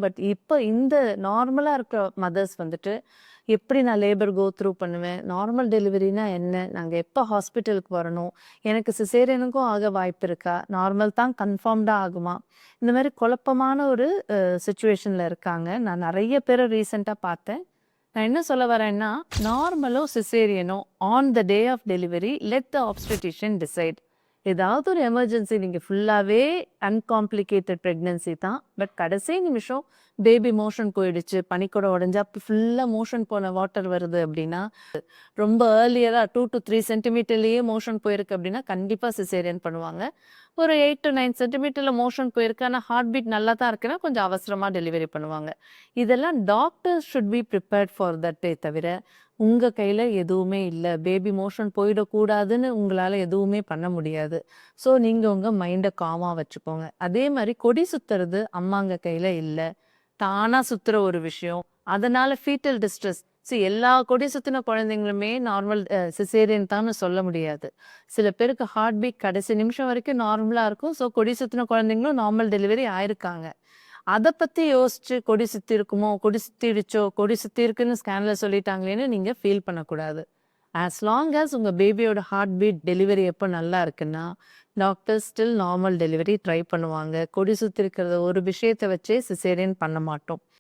But இப்போ இந்த நார்மலா இருக்கிற மதர்ஸ் வந்துட்டு, எப்படி நான் லேபர் கோ த்ரூ பண்ணுவேன்? நார்மல் டெலிவரினா என்ன? நாங்க எப்ப ஹாஸ்பிட்டலுக்கு வரணும்? எனக்கு சிசேரியனுக்கும் ஆக வாய்ப்பு இருக்கா? நார்மல் தான் கன்ஃபார்ம்டா ஆகுமா? இந்த மாரி குழப்பமான ஒரு சிச்சுவேஷன்ல இருக்காங்க. நான் நெறைய பேர ரீசென்ட்டா பார்த்தேன். நான் என்ன சொல்ல வரேன்னா, நார்மலோ, சிசேரியனோ on the day of delivery let the obstetrician decide. ஏதாவது ஒரு எமர்ஜென்சி நீங்க ஃபுல்லாவே அன்காம்ப்ளிகேட்டட் பிரெக்னன்சி தான். பட் கடைசி நிமிஷம் பேபி மோஷன் போயிடுச்சு. பனிக்குடம் உடைஞ்சா ஃபுல்லா மோஷன் போன வாட்டர் வருது அப்படின்னா, ரொம்ப ஏர்லியரா 2 to 3 சென்டிமீட்டர்லயே மோஷன் போயிருக்கு அப்படின்னா, கண்டிப்பா சிசேரியன் பண்ணுவாங்க. ஒரு 8 to 9 சென்டிமீட்டர்ல மோஷன் போயிருக்கு. ஆனா ஹார்ட் பீட் நல்லா தான் இருக்குன்னா, கொஞ்சம் அவசரமா டெலிவரி பண்ணுவாங்க. இதெல்லாம் doctors should be prepared for தட்டே தவிர, உங்க கையில எதுவுமே இல்ல. பேபி மோஷன் போயிடக்கூடாதுன்னு உங்களால எதுவுமே பண்ண முடியாது. ஸோ நீங்க உங்க மைண்ட காமா வச்சுக்கோங்க. அதே மாரி கொடி சுத்துறது அம்மாங்க கையில இல்ல. தானா சுத்துற ஒரு விஷயம். அதனால ஃபீட்டல் டிஸ்ட்ரெஸ் எல்லா கொடி சுத்தின குழந்தைங்களுமே நார்மல் சிசேரியன் தான்னு சொல்ல முடியாது. சில பேருக்கு ஹார்ட் பீட் கடைசி நிமிஷம் வரைக்கும் நார்மலா இருக்கும். ஸோ கொடி சுத்தின குழந்தைங்களும் நார்மல் டெலிவரி ஆயிருக்காங்க. அத பத்தி யோசிச்சு கொடி சுத்தி இருக்குமோ, கொடி சுத்திடுச்சோ, கொடி சுத்தி இருக்குன்னு ஸ்கேன்ல சொல்லிட்டாங்களேன்னு நீங்க ஃபீல் பண்ணக்கூடாது. லாங் ஆஸ் உங்க பேபியோட ஹார்ட் பீட் டெலிவரி எப்ப நல்லா இருக்குன்னா, doctors still normal delivery try பண்ணுவாங்க. கொடி சுத்தி இருக்கிறத ஒரு விஷயத்த வச்சே சிசேரியன் பண்ண மாட்டோம்.